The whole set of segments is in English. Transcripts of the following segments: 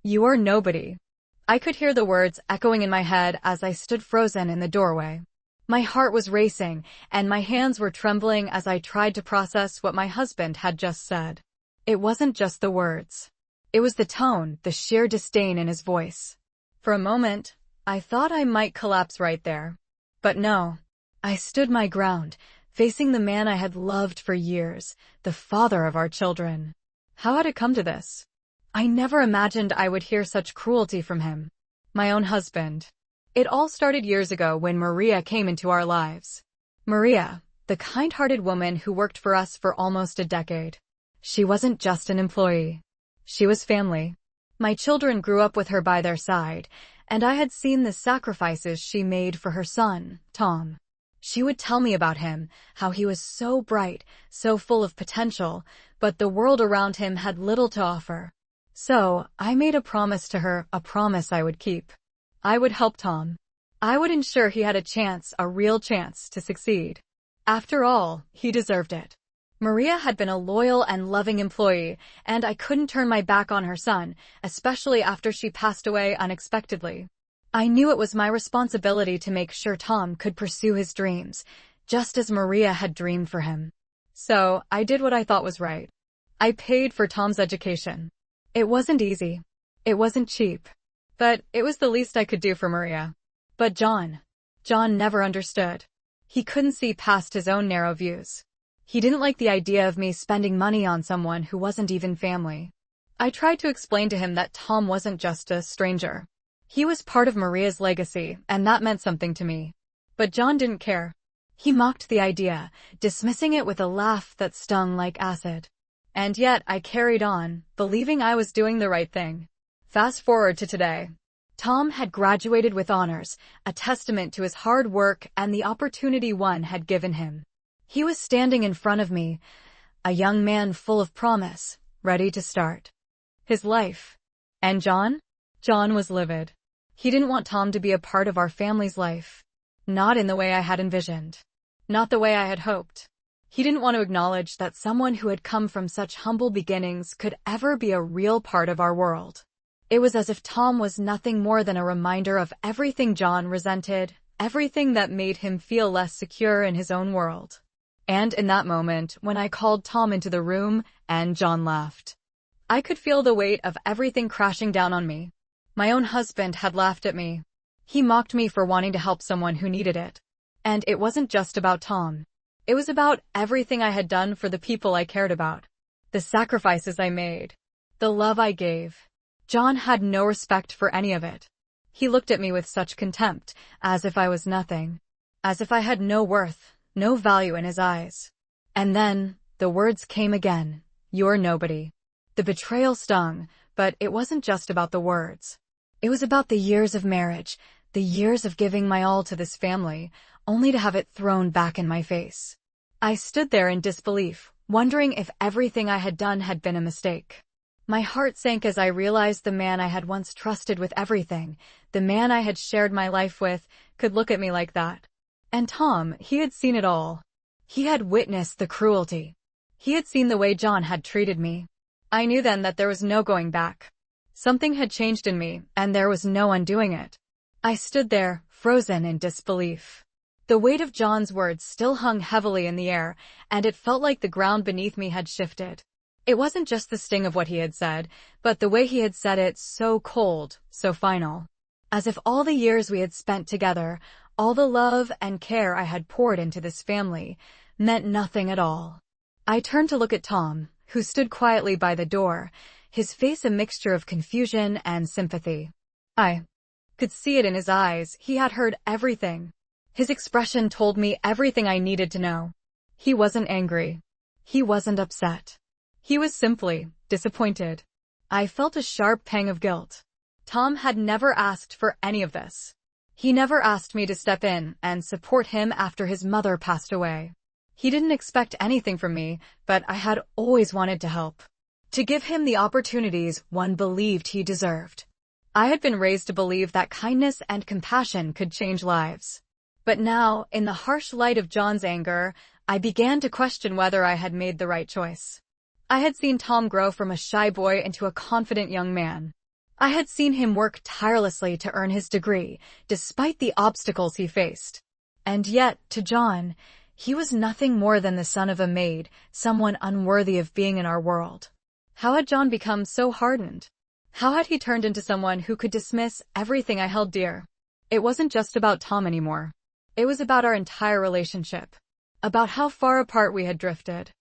You are nobody. I could hear the words echoing in my head as I stood frozen in the doorway. My heart was racing, and my hands were trembling as I tried to process what my husband had just said. It wasn't just the words. It was the tone, the sheer disdain in his voice. For a moment, I thought I might collapse right there. But no. I stood my ground, facing the man I had loved for years, the father of our children. How had it come to this? I never imagined I would hear such cruelty from him. My own husband. It all started years ago when Maria came into our lives. Maria, the kind-hearted woman who worked for us for almost a decade. She wasn't just an employee. She was family. My children grew up with her by their side, and I had seen the sacrifices she made for her son, Tom. She would tell me about him, how he was so bright, so full of potential, but the world around him had little to offer. So, I made a promise to her, a promise I would keep. I would help Tom. I would ensure he had a chance, a real chance, to succeed. After all, he deserved it. Maria had been a loyal and loving employee, and I couldn't turn my back on her son, especially after she passed away unexpectedly. I knew it was my responsibility to make sure Tom could pursue his dreams, just as Maria had dreamed for him. So, I did what I thought was right. I paid for Tom's education. It wasn't easy. It wasn't cheap. But it was the least I could do for Maria. But John never understood. He couldn't see past his own narrow views. He didn't like the idea of me spending money on someone who wasn't even family. I tried to explain to him that Tom wasn't just a stranger. He was part of Maria's legacy, and that meant something to me. But John didn't care. He mocked the idea, dismissing it with a laugh that stung like acid. And yet I carried on, believing I was doing the right thing. Fast forward to today. Tom had graduated with honors, a testament to his hard work and the opportunity one had given him. He was standing in front of me, a young man full of promise, ready to start his life. And John? John was livid. He didn't want Tom to be a part of our family's life. Not in the way I had envisioned. Not the way I had hoped. He didn't want to acknowledge that someone who had come from such humble beginnings could ever be a real part of our world. It was as if Tom was nothing more than a reminder of everything John resented, everything that made him feel less secure in his own world. And in that moment, when I called Tom into the room, and John laughed, I could feel the weight of everything crashing down on me. My own husband had laughed at me. He mocked me for wanting to help someone who needed it. And it wasn't just about Tom. It was about everything I had done for the people I cared about. The sacrifices I made. The love I gave. John had no respect for any of it. He looked at me with such contempt, as if I was nothing. As if I had no worth, no value in his eyes. And then, the words came again. You're nobody. The betrayal stung, but it wasn't just about the words. It was about the years of marriage, the years of giving my all to this family, only to have it thrown back in my face. I stood there in disbelief, wondering if everything I had done had been a mistake. My heart sank as I realized the man I had once trusted with everything, the man I had shared my life with, could look at me like that. And Tom, he had seen it all. He had witnessed the cruelty. He had seen the way John had treated me. I knew then that there was no going back. Something had changed in me, and there was no undoing it. I stood there, frozen in disbelief. The weight of John's words still hung heavily in the air, and it felt like the ground beneath me had shifted. It wasn't just the sting of what he had said, but the way he had said it, so cold, so final. As if all the years we had spent together, all the love and care I had poured into this family, meant nothing at all. I turned to look at Tom, who stood quietly by the door, his face a mixture of confusion and sympathy. I could see it in his eyes. He had heard everything. His expression told me everything I needed to know. He wasn't angry. He wasn't upset. He was simply disappointed. I felt a sharp pang of guilt. Tom had never asked for any of this. He never asked me to step in and support him after his mother passed away. He didn't expect anything from me, but I had always wanted to help. To give him the opportunities one believed he deserved. I had been raised to believe that kindness and compassion could change lives. But now, in the harsh light of John's anger, I began to question whether I had made the right choice. I had seen Tom grow from a shy boy into a confident young man. I had seen him work tirelessly to earn his degree, despite the obstacles he faced. And yet, to John, he was nothing more than the son of a maid, someone unworthy of being in our world. How had John become so hardened? How had he turned into someone who could dismiss everything I held dear? It wasn't just about Tom anymore. It was about our entire relationship. About how far apart we had drifted.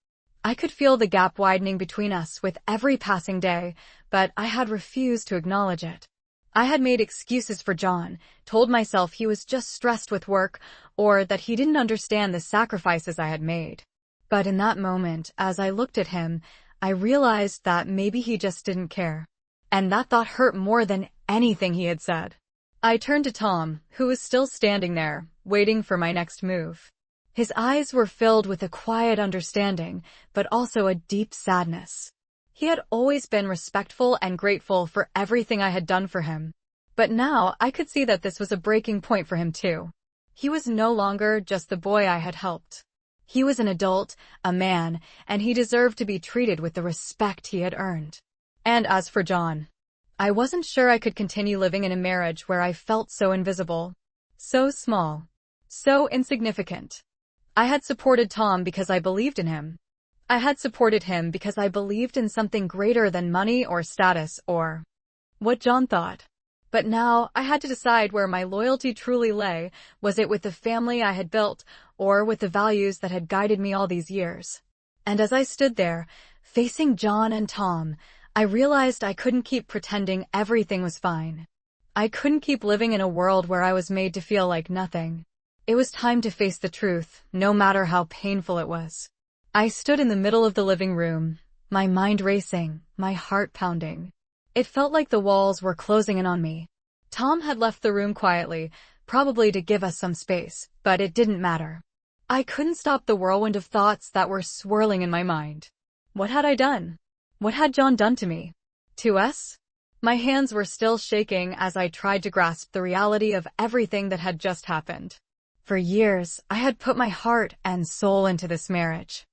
I could feel the gap widening between us with every passing day, but I had refused to acknowledge it. I had made excuses for John, told myself he was just stressed with work, or that he didn't understand the sacrifices I had made. But in that moment, as I looked at him, I realized that maybe he just didn't care. And that thought hurt more than anything he had said. I turned to Tom, who was still standing there, waiting for my next move. His eyes were filled with a quiet understanding, but also a deep sadness. He had always been respectful and grateful for everything I had done for him. But now I could see that this was a breaking point for him too. He was no longer just the boy I had helped. He was an adult, a man, and he deserved to be treated with the respect he had earned. And as for John, I wasn't sure I could continue living in a marriage where I felt so invisible, so small, so insignificant. I had supported Tom because I believed in him. I had supported him because I believed in something greater than money or status or what John thought. But now I had to decide where my loyalty truly lay. Was it with the family I had built, or with the values that had guided me all these years? And as I stood there, facing John and Tom, I realized I couldn't keep pretending everything was fine. I couldn't keep living in a world where I was made to feel like nothing. It was time to face the truth, no matter how painful it was. I stood in the middle of the living room, my mind racing, my heart pounding. It felt like the walls were closing in on me. Tom had left the room quietly, probably to give us some space, but it didn't matter. I couldn't stop the whirlwind of thoughts that were swirling in my mind. What had I done? What had John done to me? To us? My hands were still shaking as I tried to grasp the reality of everything that had just happened. For years, I had put my heart and soul into this marriage.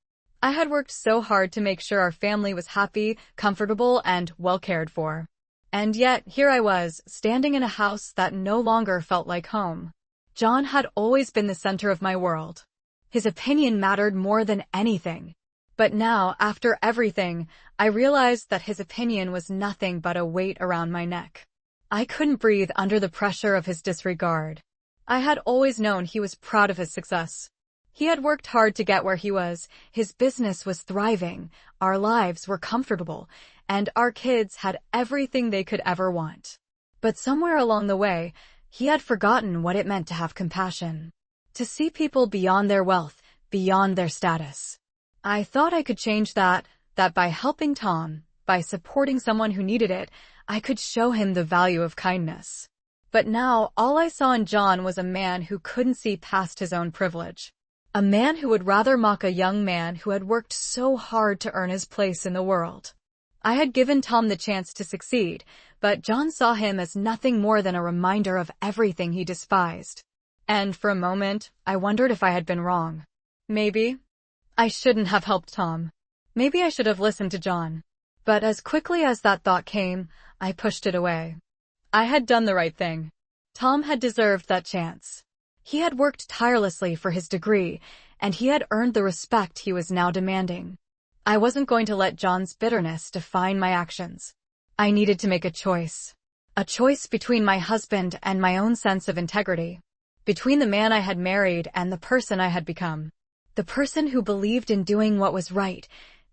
I had worked so hard to make sure our family was happy, comfortable, and well cared for. And yet, here I was, standing in a house that no longer felt like home. John had always been the center of my world. His opinion mattered more than anything. But now, after everything, I realized that his opinion was nothing but a weight around my neck. I couldn't breathe under the pressure of his disregard. I had always known he was proud of his success. He had worked hard to get where he was, his business was thriving, our lives were comfortable, and our kids had everything they could ever want. But somewhere along the way, he had forgotten what it meant to have compassion. To see people beyond their wealth, beyond their status. I thought I could change that by helping Tom, by supporting someone who needed it, I could show him the value of kindness. But now, all I saw in John was a man who couldn't see past his own privilege. A man who would rather mock a young man who had worked so hard to earn his place in the world. I had given Tom the chance to succeed, but John saw him as nothing more than a reminder of everything he despised. And for a moment, I wondered if I had been wrong. Maybe I shouldn't have helped Tom. Maybe I should have listened to John. But as quickly as that thought came, I pushed it away. I had done the right thing. Tom had deserved that chance. He had worked tirelessly for his degree, and he had earned the respect he was now demanding. I wasn't going to let John's bitterness define my actions. I needed to make a choice. A choice between my husband and my own sense of integrity. Between the man I had married and the person I had become. The person who believed in doing what was right,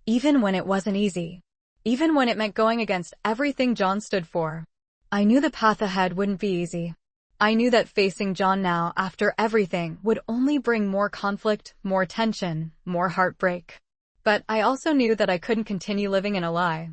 even when it wasn't easy. Even when it meant going against everything John stood for. I knew the path ahead wouldn't be easy. I knew that facing John now, after everything, would only bring more conflict, more tension, more heartbreak. But I also knew that I couldn't continue living in a lie.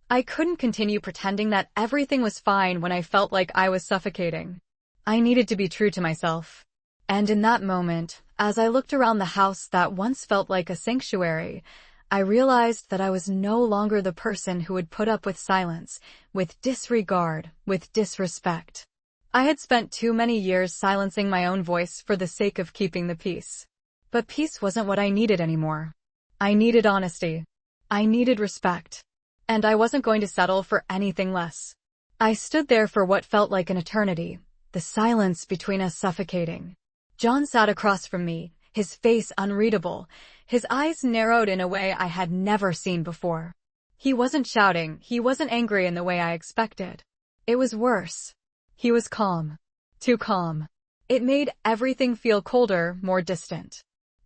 I couldn't continue pretending that everything was fine when I felt like I was suffocating. I needed to be true to myself. And in that moment, as I looked around the house that once felt like a sanctuary, I realized that I was no longer the person who would put up with silence, with disregard, with disrespect. I had spent too many years silencing my own voice for the sake of keeping the peace. But peace wasn't what I needed anymore. I needed honesty. I needed respect. And I wasn't going to settle for anything less. I stood there for what felt like an eternity, the silence between us suffocating. John sat across from me, his face unreadable, his eyes narrowed in a way I had never seen before. He wasn't shouting, he wasn't angry in the way I expected. It was worse. He was calm. Too calm. It made everything feel colder, more distant.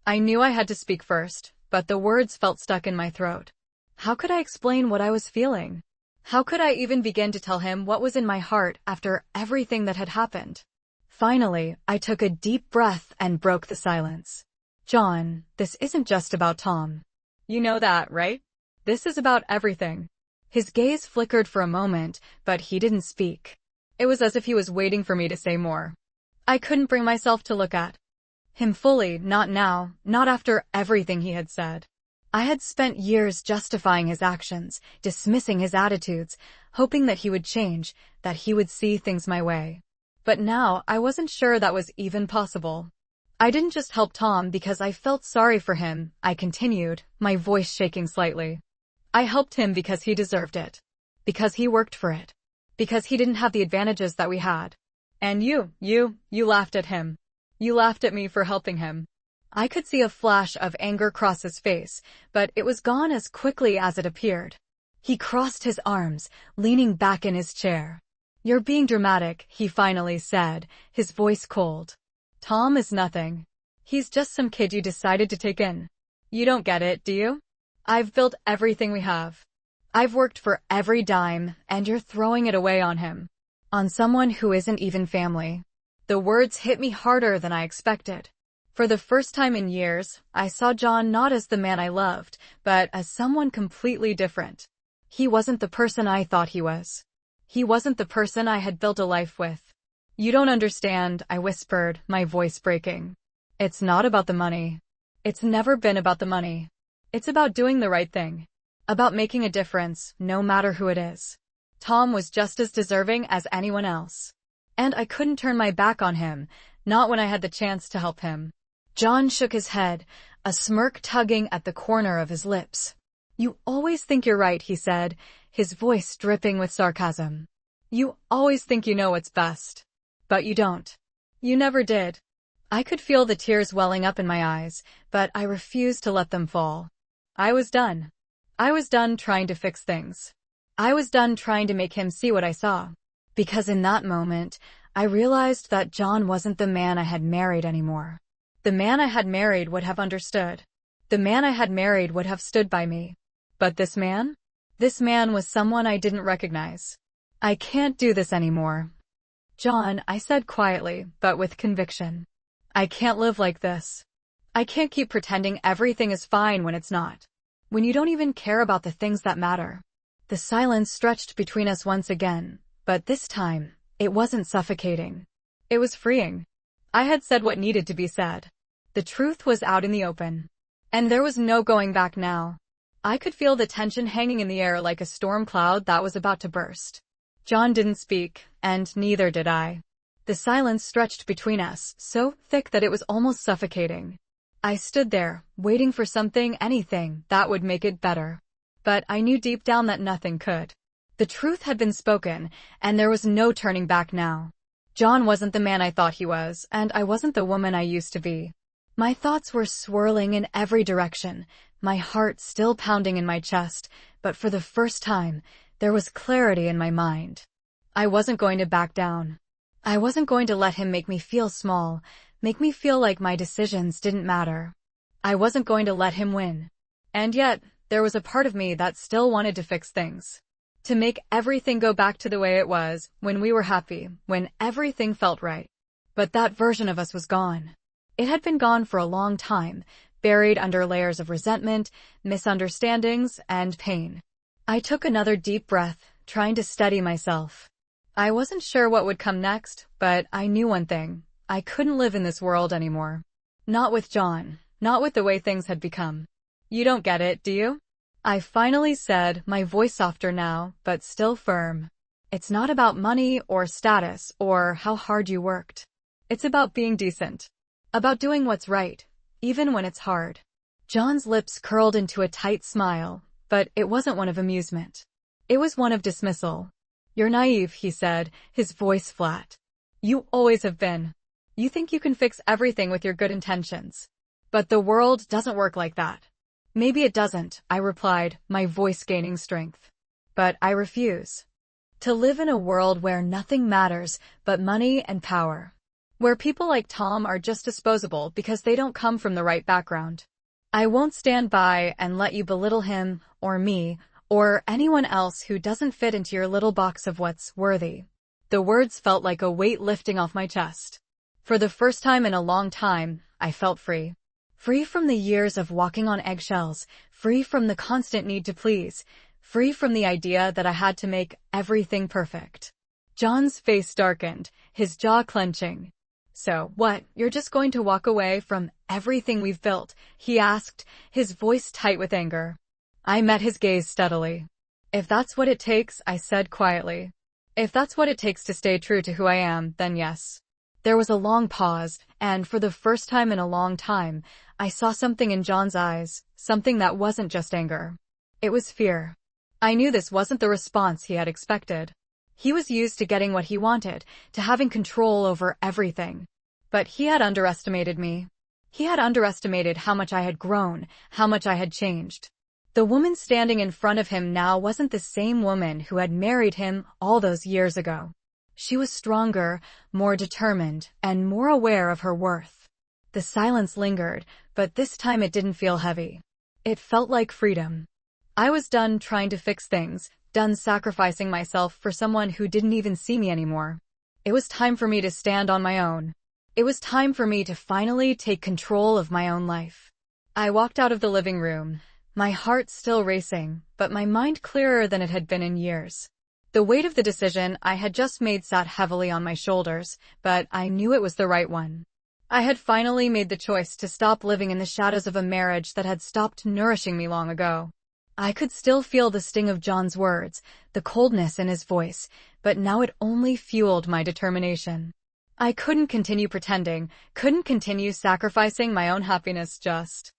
I knew I had to speak first, but the words felt stuck in my throat. How could I explain what I was feeling? How could I even begin to tell him what was in my heart after everything that had happened? Finally, I took a deep breath and broke the silence. John, this isn't just about Tom. You know that, right? This is about everything. His gaze flickered for a moment, but he didn't speak. It was as if he was waiting for me to say more. I couldn't bring myself to look at him fully, not now, not after everything he had said. I had spent years justifying his actions, dismissing his attitudes, hoping that he would change, that he would see things my way. But now, I wasn't sure that was even possible. I didn't just help Tom because I felt sorry for him, I continued, my voice shaking slightly. I helped him because he deserved it. Because he worked for it. Because he didn't have the advantages that we had. And you laughed at him. You laughed at me for helping him. I could see a flash of anger cross his face, but it was gone as quickly as it appeared. He crossed his arms, leaning back in his chair. You're being dramatic, he finally said, his voice cold. Tom is nothing. He's just some kid you decided to take in. You don't get it, do you? I've built everything we have. I've worked for every dime, and you're throwing it away on him. On someone who isn't even family. The words hit me harder than I expected. For the first time in years, I saw John not as the man I loved, but as someone completely different. He wasn't the person I thought he was. He wasn't the person I had built a life with. You don't understand, I whispered, my voice breaking. It's not about the money. It's never been about the money. It's about doing the right thing. About making a difference, no matter who it is. Tom was just as deserving as anyone else. And I couldn't turn my back on him, not when I had the chance to help him. John shook his head, a smirk tugging at the corner of his lips. You always think you're right, he said, his voice dripping with sarcasm. You always think you know what's best. But you don't. You never did. I could feel the tears welling up in my eyes, but I refused to let them fall. I was done. I was done trying to fix things. I was done trying to make him see what I saw. Because in that moment, I realized that John wasn't the man I had married anymore. The man I had married would have understood. The man I had married would have stood by me. But this man? This man was someone I didn't recognize. I can't do this anymore. John, I said quietly, but with conviction. I can't live like this. I can't keep pretending everything is fine when it's not. When you don't even care about the things that matter. The silence stretched between us once again, but this time, it wasn't suffocating. It was freeing. I had said what needed to be said. The truth was out in the open. And there was no going back now. I could feel the tension hanging in the air like a storm cloud that was about to burst. John didn't speak, and neither did I. The silence stretched between us, so thick that it was almost suffocating. I stood there, waiting for something, anything, that would make it better. But I knew deep down that nothing could. The truth had been spoken, and there was no turning back now. John wasn't the man I thought he was, and I wasn't the woman I used to be. My thoughts were swirling in every direction, my heart still pounding in my chest, but for the first time, there was clarity in my mind. I wasn't going to back down. I wasn't going to let him make me feel small, make me feel like my decisions didn't matter. I wasn't going to let him win. And yet, there was a part of me that still wanted to fix things. To make everything go back to the way it was, when we were happy, when everything felt right. But that version of us was gone. It had been gone for a long time, buried under layers of resentment, misunderstandings, and pain. I took another deep breath, trying to steady myself. I wasn't sure what would come next, but I knew one thing. I couldn't live in this world anymore. Not with John, not with the way things had become. You don't get it, do you? I finally said, my voice softer now, but still firm. It's not about money or status or how hard you worked. It's about being decent. About doing what's right, even when it's hard. John's lips curled into a tight smile, but it wasn't one of amusement. It was one of dismissal. "You're naive," he said, his voice flat. "You always have been. You think you can fix everything with your good intentions. But the world doesn't work like that." "Maybe it doesn't," I replied, my voice gaining strength. "But I refuse to live in a world where nothing matters but money and power. Where people like Tom are just disposable because they don't come from the right background. I won't stand by and let you belittle him, or me, or anyone else who doesn't fit into your little box of what's worthy." The words felt like a weight lifting off my chest. For the first time in a long time, I felt free. Free from the years of walking on eggshells, free from the constant need to please, free from the idea that I had to make everything perfect. John's face darkened, his jaw clenching. "So, what, you're just going to walk away from everything we've built?" he asked, his voice tight with anger. I met his gaze steadily. "If that's what it takes," I said quietly. "If that's what it takes to stay true to who I am, then yes." There was a long pause, and for the first time in a long time, I saw something in John's eyes, something that wasn't just anger. It was fear. I knew this wasn't the response he had expected. He was used to getting what he wanted, to having control over everything. But he had underestimated me. He had underestimated how much I had grown, how much I had changed. The woman standing in front of him now wasn't the same woman who had married him all those years ago. She was stronger, more determined, and more aware of her worth. The silence lingered, but this time it didn't feel heavy. It felt like freedom. I was done trying to fix things, done sacrificing myself for someone who didn't even see me anymore. It was time for me to stand on my own. It was time for me to finally take control of my own life. I walked out of the living room, my heart still racing, but my mind clearer than it had been in years. The weight of the decision I had just made sat heavily on my shoulders, but I knew it was the right one. I had finally made the choice to stop living in the shadows of a marriage that had stopped nourishing me long ago. I could still feel the sting of John's words, the coldness in his voice, but now it only fueled my determination. I couldn't continue pretending, couldn't continue sacrificing my own happiness just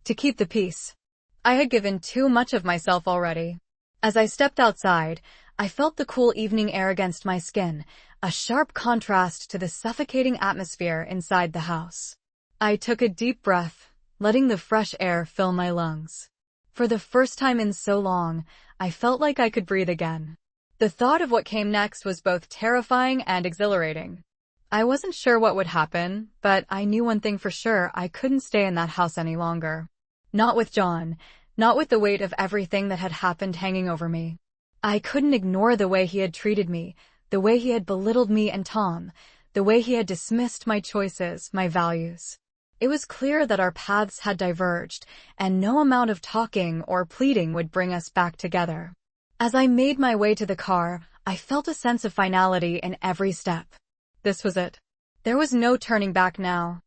to keep the peace. I had given too much of myself already. As I stepped outside, I felt the cool evening air against my skin, a sharp contrast to the suffocating atmosphere inside the house. I took a deep breath, letting the fresh air fill my lungs. For the first time in so long, I felt like I could breathe again. The thought of what came next was both terrifying and exhilarating. I wasn't sure what would happen, but I knew one thing for sure: I couldn't stay in that house any longer. Not with John, not with the weight of everything that had happened hanging over me. I couldn't ignore the way he had treated me, the way he had belittled me and Tom, the way he had dismissed my choices, my values. It was clear that our paths had diverged, and no amount of talking or pleading would bring us back together. As I made my way to the car, I felt a sense of finality in every step. This was it. There was no turning back now.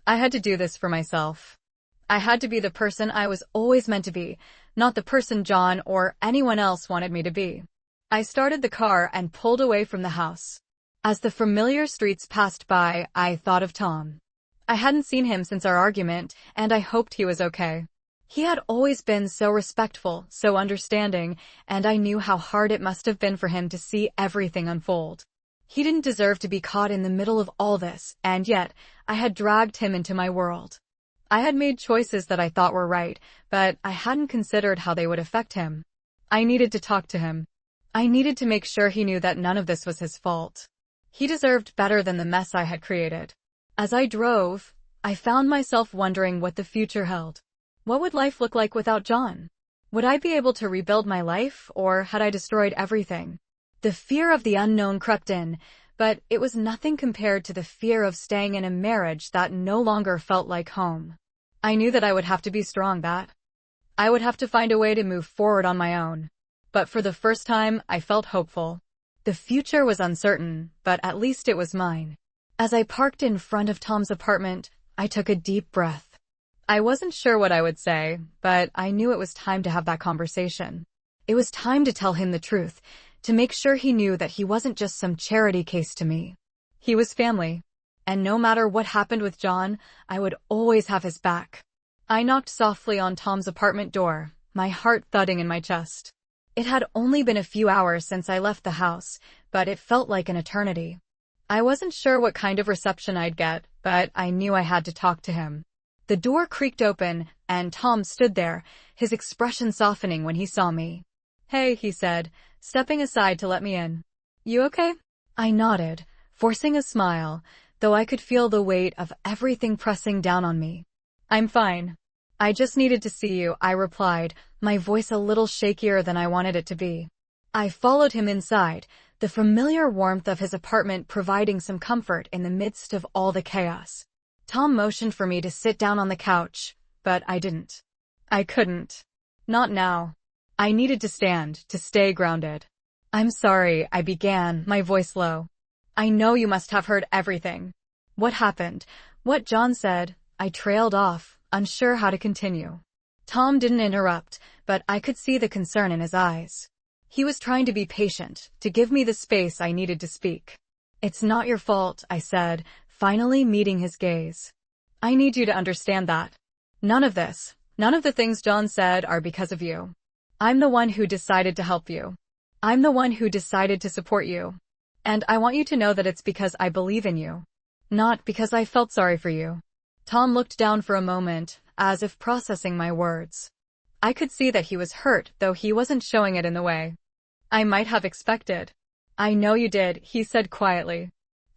I had to do this for myself. I had to be the person I was always meant to be, not the person John or anyone else wanted me to be. I started the car and pulled away from the house. As the familiar streets passed by, I thought of Tom. I hadn't seen him since our argument, and I hoped he was okay. He had always been so respectful, so understanding, and I knew how hard it must have been for him to see everything unfold. He didn't deserve to be caught in the middle of all this, and yet, I had dragged him into my world. I had made choices that I thought were right, but I hadn't considered how they would affect him. I needed to talk to him. I needed to make sure he knew that none of this was his fault. He deserved better than the mess I had created. As I drove, I found myself wondering what the future held. What would life look like without John? Would I be able to rebuild my life, or had I destroyed everything? The fear of the unknown crept in, but it was nothing compared to the fear of staying in a marriage that no longer felt like home. I knew that I would have to be strong, that I would have to find a way to move forward on my own. But for the first time, I felt hopeful. The future was uncertain, but at least it was mine. As I parked in front of Tom's apartment, I took a deep breath. I wasn't sure what I would say, but I knew it was time to have that conversation. It was time to tell him the truth, to make sure he knew that he wasn't just some charity case to me. He was family, and no matter what happened with John, I would always have his back. I knocked softly on Tom's apartment door, my heart thudding in my chest. It had only been a few hours since I left the house, but it felt like an eternity. I wasn't sure what kind of reception I'd get, but I knew I had to talk to him. The door creaked open, and Tom stood there, his expression softening when he saw me. "Hey," he said, stepping aside to let me in. "You okay?" I nodded, forcing a smile, though I could feel the weight of everything pressing down on me. "I'm fine. I just needed to see you," I replied, my voice a little shakier than I wanted it to be. I followed him inside, the familiar warmth of his apartment providing some comfort in the midst of all the chaos. Tom motioned for me to sit down on the couch, but I didn't. I couldn't. Not now. I needed to stand, to stay grounded. "I'm sorry," I began, my voice low. "I know you must have heard everything." "What happened?" "What John said." I trailed off, unsure how to continue. Tom didn't interrupt, but I could see the concern in his eyes. He was trying to be patient, to give me the space I needed to speak. "It's not your fault," I said, finally meeting his gaze. "I need you to understand that. None of the things John said are because of you. I'm the one who decided to help you. I'm the one who decided to support you. And I want you to know that it's because I believe in you. Not because I felt sorry for you." Tom looked down for a moment, as if processing my words. I could see that he was hurt, though he wasn't showing it in the way I might have expected. "I know you did," he said quietly.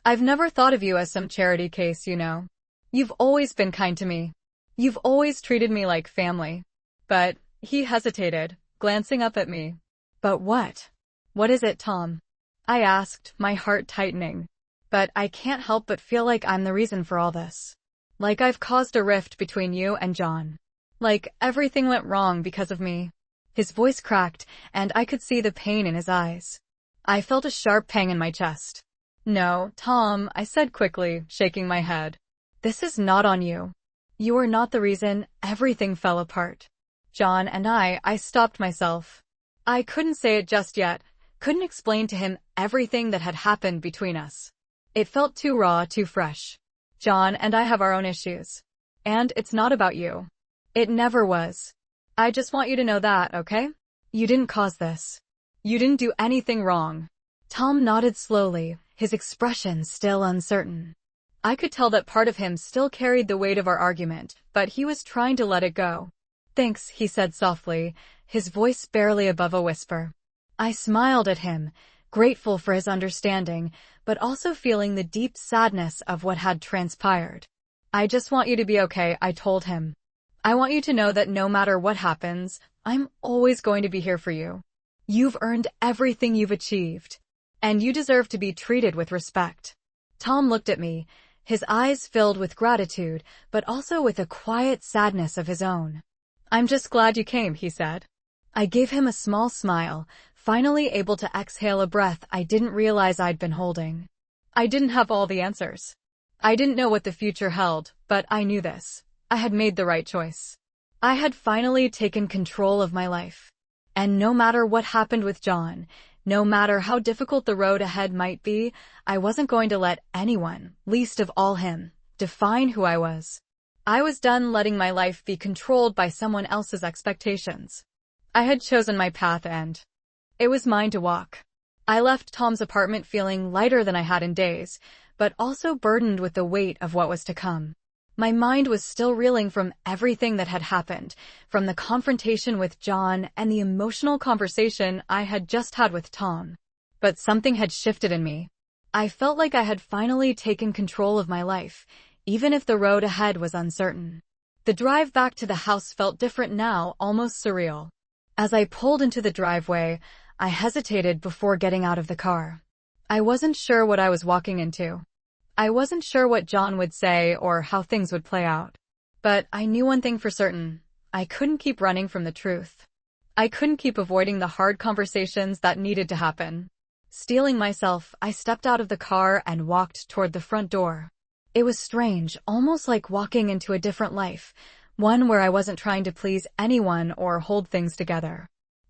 "I've never thought of you as some charity case, you know. You've always been kind to me. You've always treated me like family." But he hesitated, glancing up at me. "But what? What is it, Tom?" I asked, my heart tightening. "But I can't help but feel like I'm the reason for all this. Like I've caused a rift between you and John. Like everything went wrong because of me." His voice cracked, and I could see the pain in his eyes. I felt a sharp pang in my chest. "No, Tom," I said quickly, shaking my head. "This is not on you. You are not the reason everything fell apart. John and I stopped myself. I couldn't say it just yet, couldn't explain to him everything that had happened between us. It felt too raw, too fresh. John and I have our own issues. And it's not about you. It never was. I just want you to know that, okay? You didn't cause this. You didn't do anything wrong." Tom nodded slowly, his expression still uncertain. I could tell that part of him still carried the weight of our argument, but he was trying to let it go. "Thanks," he said softly, his voice barely above a whisper. I smiled at him, grateful for his understanding, but also feeling the deep sadness of what had transpired. "I just want you to be okay," I told him. "I want you to know that no matter what happens, I'm always going to be here for you. You've earned everything you've achieved, and you deserve to be treated with respect." Tom looked at me, his eyes filled with gratitude, but also with a quiet sadness of his own. "I'm just glad you came," he said. I gave him a small smile, finally able to exhale a breath I didn't realize I'd been holding. I didn't have all the answers. I didn't know what the future held, but I knew this. I had made the right choice. I had finally taken control of my life. And no matter what happened with John, no matter how difficult the road ahead might be, I wasn't going to let anyone, least of all him, define who I was. I was done letting my life be controlled by someone else's expectations. I had chosen my path and it was mine to walk. I left Tom's apartment feeling lighter than I had in days, but also burdened with the weight of what was to come. My mind was still reeling from everything that had happened, from the confrontation with John and the emotional conversation I had just had with Tom. But something had shifted in me. I felt like I had finally taken control of my life, even if the road ahead was uncertain. The drive back to the house felt different now, almost surreal. As I pulled into the driveway, I hesitated before getting out of the car. I wasn't sure what I was walking into. I wasn't sure what John would say or how things would play out. But I knew one thing for certain. I couldn't keep running from the truth. I couldn't keep avoiding the hard conversations that needed to happen. Steeling myself, I stepped out of the car and walked toward the front door. It was strange, almost like walking into a different life, one where I wasn't trying to please anyone or hold things together.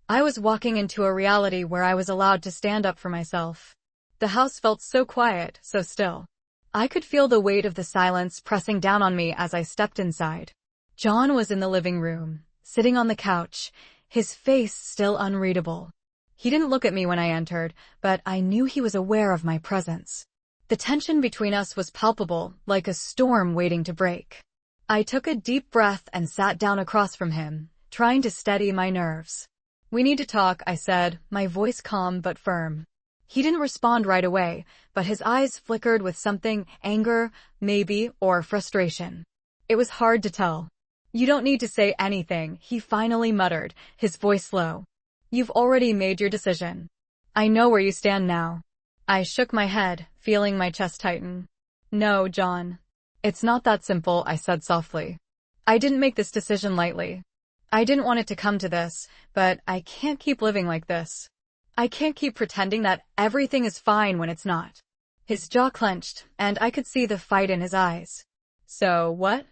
I was walking into a reality where I was allowed to stand up for myself. The house felt so quiet, so still. I could feel the weight of the silence pressing down on me as I stepped inside. John was in the living room, sitting on the couch, his face still unreadable. He didn't look at me when I entered, but I knew he was aware of my presence. The tension between us was palpable, like a storm waiting to break. I took a deep breath and sat down across from him, trying to steady my nerves. "We need to talk," I said, my voice calm but firm. He didn't respond right away, but his eyes flickered with something, anger, maybe, or frustration. It was hard to tell. "You don't need to say anything," he finally muttered, his voice low. "You've already made your decision. I know where you stand now." I shook my head, feeling my chest tighten. "No, John. It's not that simple," I said softly. "I didn't make this decision lightly. I didn't want it to come to this, but I can't keep living like this. I can't keep pretending that everything is fine when it's not." His jaw clenched, and I could see the fight in his eyes. "So what?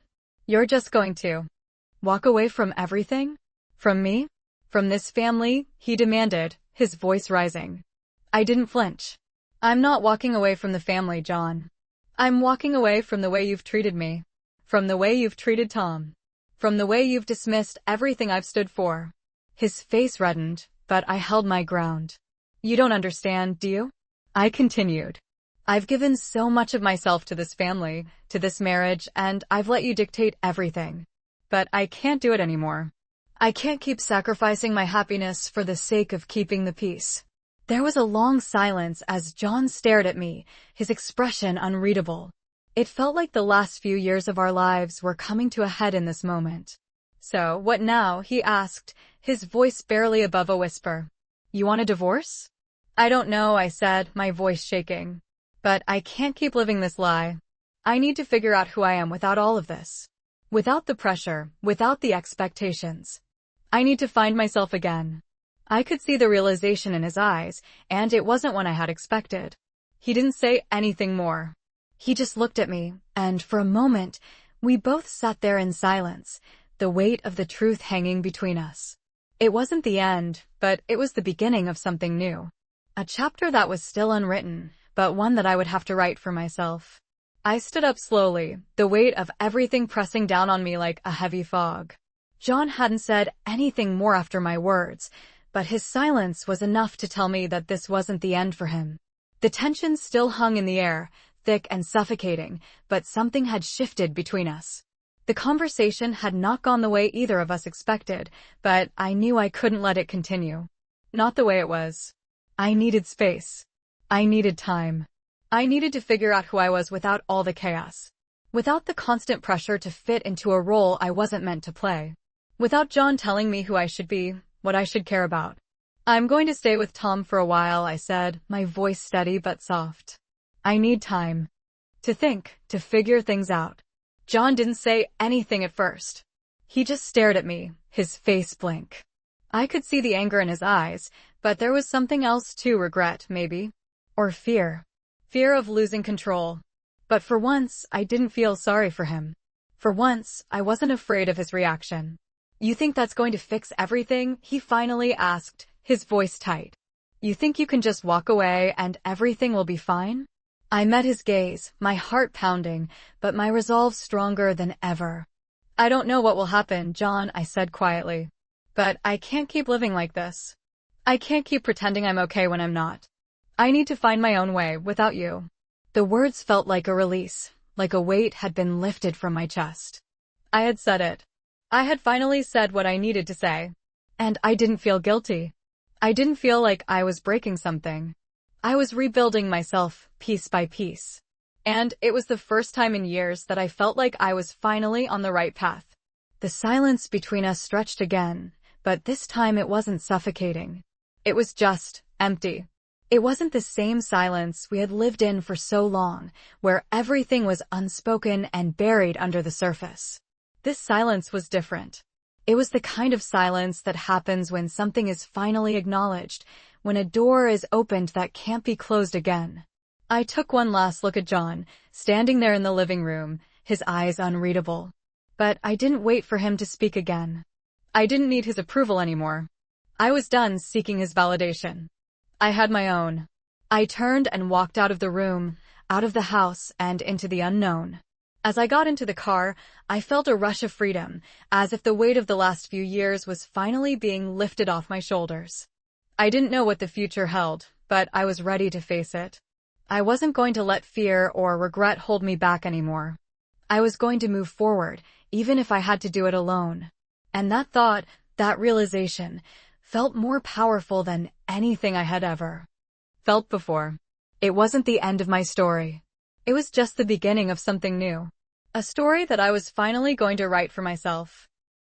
You're just going to walk away from everything? From me? From this family?" he demanded, his voice rising. I didn't flinch. "I'm not walking away from the family, John. I'm walking away from the way you've treated me. From the way you've treated Tom. From the way you've dismissed everything I've stood for." His face reddened, but I held my ground. "You don't understand, do you?" I continued. "I've given so much of myself to this family, to this marriage, and I've let you dictate everything. But I can't do it anymore. I can't keep sacrificing my happiness for the sake of keeping the peace." There was a long silence as John stared at me, his expression unreadable. It felt like the last few years of our lives were coming to a head in this moment. "So, what now?" he asked, his voice barely above a whisper. "You want a divorce?" "I don't know," I said, my voice shaking. "But I can't keep living this lie. I need to figure out who I am without all of this. Without the pressure, without the expectations. I need to find myself again." I could see the realization in his eyes, and it wasn't one I had expected. He didn't say anything more. He just looked at me, and for a moment, we both sat there in silence, the weight of the truth hanging between us. It wasn't the end, but it was the beginning of something new. A chapter that was still unwritten, but one that I would have to write for myself. I stood up slowly, the weight of everything pressing down on me like a heavy fog. John hadn't said anything more after my words, but his silence was enough to tell me that this wasn't the end for him. The tension still hung in the air, thick and suffocating, but something had shifted between us. The conversation had not gone the way either of us expected, but I knew I couldn't let it continue. Not the way it was. I needed space. I needed time. I needed to figure out who I was without all the chaos. Without the constant pressure to fit into a role I wasn't meant to play. Without John telling me who I should be, what I should care about. "I'm going to stay with Tom for a while," I said, my voice steady but soft. "I need time. To think, to figure things out." John didn't say anything at first. He just stared at me, his face blank. I could see the anger in his eyes, but there was something else too, regret, maybe. Or fear. Fear of losing control. But for once, I didn't feel sorry for him. For once, I wasn't afraid of his reaction. "You think that's going to fix everything?" he finally asked, his voice tight. "You think you can just walk away and everything will be fine?" I met his gaze, my heart pounding, but my resolve stronger than ever. "I don't know what will happen, John," I said quietly. "But I can't keep living like this. I can't keep pretending I'm okay when I'm not. I need to find my own way without you." The words felt like a release, like a weight had been lifted from my chest. I had said it. I had finally said what I needed to say. And I didn't feel guilty. I didn't feel like I was breaking something. I was rebuilding myself, piece by piece. And it was the first time in years that I felt like I was finally on the right path. The silence between us stretched again, but this time it wasn't suffocating. It was just empty. It wasn't the same silence we had lived in for so long, where everything was unspoken and buried under the surface. This silence was different. It was the kind of silence that happens when something is finally acknowledged, when a door is opened that can't be closed again. I took one last look at John, standing there in the living room, his eyes unreadable. But I didn't wait for him to speak again. I didn't need his approval anymore. I was done seeking his validation. I had my own. I turned and walked out of the room, out of the house, and into the unknown. As I got into the car, I felt a rush of freedom, as if the weight of the last few years was finally being lifted off my shoulders. I didn't know what the future held, but I was ready to face it. I wasn't going to let fear or regret hold me back anymore. I was going to move forward, even if I had to do it alone. And that thought, that realization, felt more powerful than anything I had ever felt before. It wasn't the end of my story. It was just the beginning of something new. A story that I was finally going to write for myself.